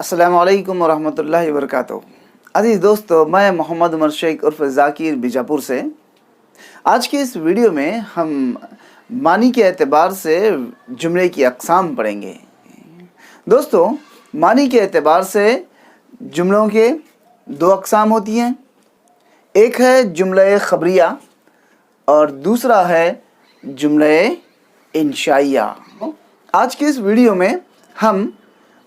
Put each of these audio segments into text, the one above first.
السلام علیکم ورحمۃ اللہ وبرکاتہ۔ عزیز دوستو، میں محمد عمر شیخ عرف ذاکر بیجاپور سے آج کے اس ویڈیو میں ہم معنی کے اعتبار سے جملے کی اقسام پڑھیں گے۔ دوستو، معنی کے اعتبار سے جملوں کے دو اقسام ہوتی ہیں، ایک ہے جملہ خبریہ اور دوسرا ہے جملہ انشائیہ۔ آج کے اس ویڈیو میں ہم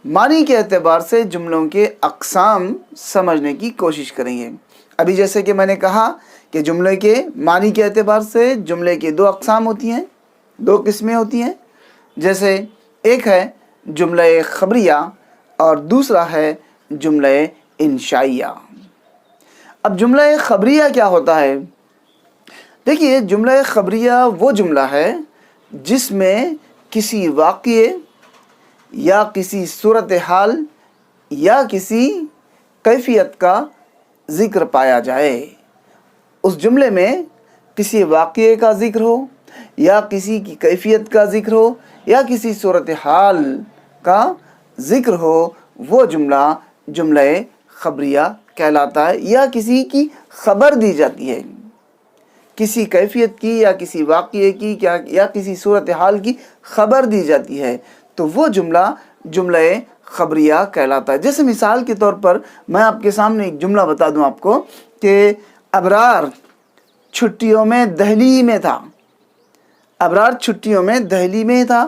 معنی کے اعتبار سے جملوں کے اقسام سمجھنے کی کوشش کریں گے۔ ابھی جیسے کہ میں نے کہا کہ جملے کے معنی کے اعتبار سے جملے کی دو اقسام ہوتی ہیں، دو قسمیں ہوتی ہیں، جیسے ایک ہے جملہ خبریہ اور دوسرا ہے جملہ انشائیہ۔ اب جملہ خبریہ کیا ہوتا ہے؟ دیکھیے، جملہ خبریہ وہ جملہ ہے جس میں کسی واقعے یا کسی صورتحال یا کسی کیفیت کا ذکر پایا جائے۔ اس جملے میں کسی واقعے کا ذکر ہو یا کسی کی کیفیت کا ذکر ہو یا کسی صورتحال کا ذکر ہو، وہ جملہ جملہ خبریہ کہلاتا ہے، یا کسی کی خبر دی جاتی ہے، کسی کیفیت کی یا کسی واقعے کی یا کسی صورتحال کی خبر دی جاتی ہے، تو وہ جملہ جملہ خبریہ کہلاتا ہے۔ جیسے مثال کے طور پر میں آپ کے سامنے ایک جملہ بتا دوں آپ کو کہ ابرار چھٹیوں میں دہلی میں تھا۔ ابرار چھٹیوں میں دہلی میں تھا،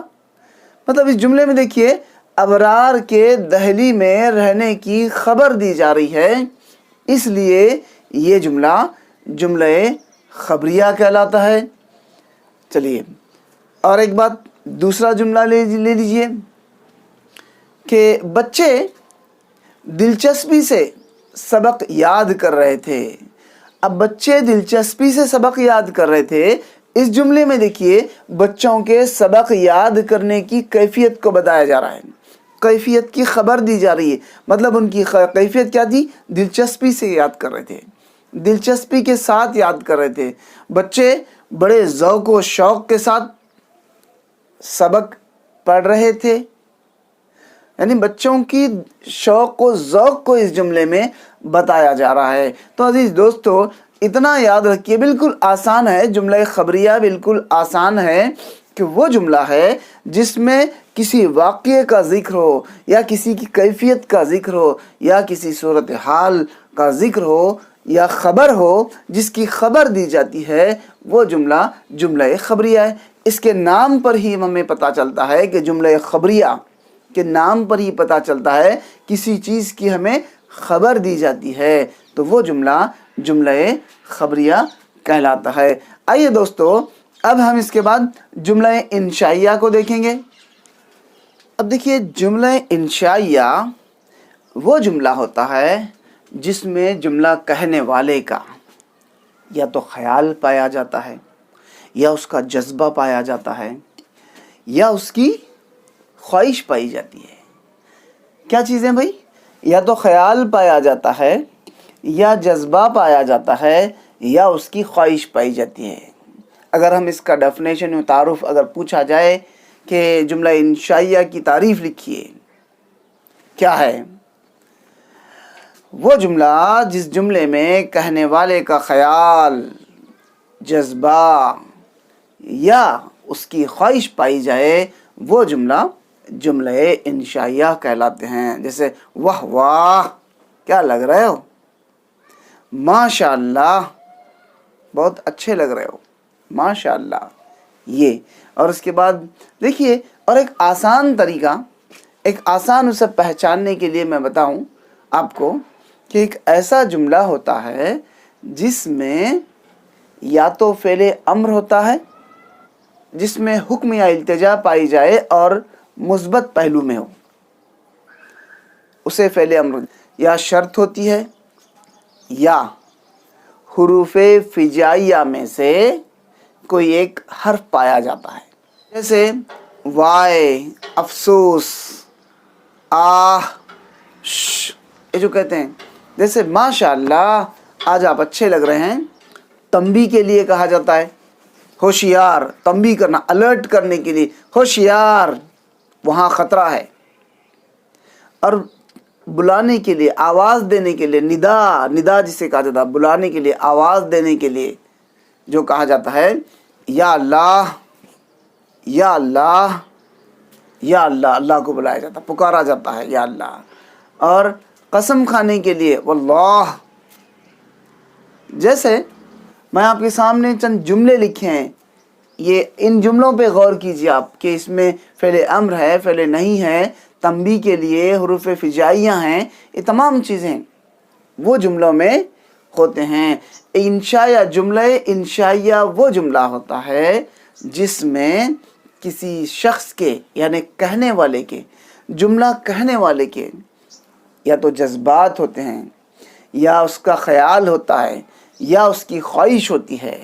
مطلب اس جملے میں دیکھیے ابرار کے دہلی میں رہنے کی خبر دی جا رہی ہے، اس لیے یہ جملہ جملہ خبریہ کہلاتا ہے۔ چلیے اور ایک بات، دوسرا جملہ لے لیجئے کہ بچے دلچسپی سے سبق یاد کر رہے تھے۔ اب بچے دلچسپی سے سبق یاد کر رہے تھے، اس جملے میں دیکھیے بچوں کے سبق یاد کرنے کی کیفیت کو بتایا جا رہا ہے، کیفیت کی خبر دی جا رہی ہے، مطلب ان کی کیفیت کیا تھی؟ دلچسپی سے یاد کر رہے تھے، دلچسپی کے ساتھ یاد کر رہے تھے۔ بچے بڑے ذوق و شوق کے ساتھ سبق پڑھ رہے تھے، یعنی بچوں کی شوق و ذوق کو اس جملے میں بتایا جا رہا ہے۔ تو عزیز دوستو، اتنا یاد رکھیے، بالکل آسان ہے، جملہ خبریہ بالکل آسان ہے کہ وہ جملہ ہے جس میں کسی واقعے کا ذکر ہو یا کسی کی کیفیت کا ذکر ہو یا کسی صورتحال کا ذکر ہو یا خبر ہو جس کی خبر دی جاتی ہے، وہ جملہ جملہ خبریہ ہے۔ اس کے نام پر ہی ہمیں پتہ چلتا ہے کہ جملہ خبریہ کے نام پر ہی پتہ چلتا ہے کسی چیز کی ہمیں خبر دی جاتی ہے، تو وہ جملہ جملہ خبریہ کہلاتا ہے۔ آئیے دوستو، اب ہم اس کے بعد جملہ انشائیہ کو دیکھیں گے۔ اب دیکھیے، جملہ انشائیہ وہ جملہ ہوتا ہے جس میں جملہ کہنے والے کا یا تو خیال پایا جاتا ہے، یا اس کا جذبہ پایا جاتا ہے، یا اس کی خواہش پائی جاتی ہے۔ کیا چیزیں بھائی؟ یا تو خیال پایا جاتا ہے، یا جذبہ پایا جاتا ہے، یا اس کی خواہش پائی جاتی ہے۔ اگر ہم اس کا ڈیفینیشن و تعارف اگر پوچھا جائے کہ جملہ انشائیہ کی تعریف لکھیے، کیا ہے؟ وہ جملہ جس جملے میں کہنے والے کا خیال، جذبہ یا اس کی خواہش پائی جائے، وہ جملہ جملہ انشائیہ کہلاتے ہیں۔ جیسے واہ واہ، کیا لگ رہے ہو، ماشاء اللہ، بہت اچھے لگ رہے ہو، ماشاء اللہ، یہ۔ اور اس کے بعد دیکھیے، اور ایک آسان طریقہ، ایک آسان اسے پہچاننے کے لیے میں بتاؤں آپ کو کہ ایک ایسا جملہ ہوتا ہے جس میں یا تو فعل امر ہوتا ہے، جس میں حکم یا التجا پائی جائے اور مثبت پہلو میں ہو، اسے فعل امر، یا شرط ہوتی ہے، یا حروف فجائیہ میں سے کوئی ایک حرف پایا جاتا ہے، جیسے وائے، افسوس، آہ، یہ جو کہتے ہیں، جیسے ماشاء اللہ آج آپ اچھے لگ رہے ہیں، تنبیہ کے لیے کہا جاتا ہے، ہوشیار، تنبیہ کرنا، الرٹ کرنے کے لیے، ہوشیار، وہاں خطرہ ہے۔ اور بلانے کے لیے، آواز دینے کے لیے، ندا جسے کہا جاتا ہے، بلانے کے لیے، آواز دینے کے لیے جو کہا جاتا ہے، یا اللہ، یا اللہ، یا اللہ، اللہ کو بلایا جاتا ہے، پکارا جاتا ہے یا اللہ. اور قسم کھانے کے لیے واللہ. جیسے میں آپ کے سامنے چند جملے لکھے ہیں، یہ ان جملوں پہ غور کیجیے آپ کہ اس میں فعل امر ہے، فعل نہیں ہے، تنبیہ کے لیے حروف فجائیہ ہیں، یہ تمام چیزیں وہ جملوں میں ہوتے ہیں. انشائیہ جملہ، انشائیہ وہ جملہ ہوتا ہے جس میں کسی شخص کے یعنی کہنے والے کے، جملہ کہنے والے کے یا تو جذبات ہوتے ہیں، یا اس کا خیال ہوتا ہے، یا اس کی خواہش ہوتی ہے.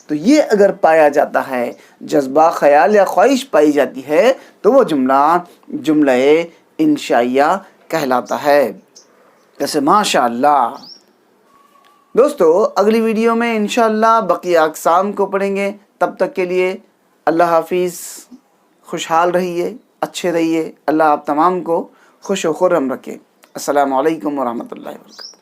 تو یہ اگر پایا جاتا ہے، جذبہ، خیال یا خواہش پائی جاتی ہے، تو وہ جملہ انشائیہ کہلاتا ہے. جیسے ماشاء اللہ. دوستو اگلی ویڈیو میں انشاءاللہ بقیہ اقسام کو پڑھیں گے. تب تک کے لیے اللہ حافظ. خوشحال رہیے، اچھے رہیے. اللہ آپ تمام کو خوش و خرم رکھے. السلام علیکم ورحمۃ اللہ وبرکاتہ.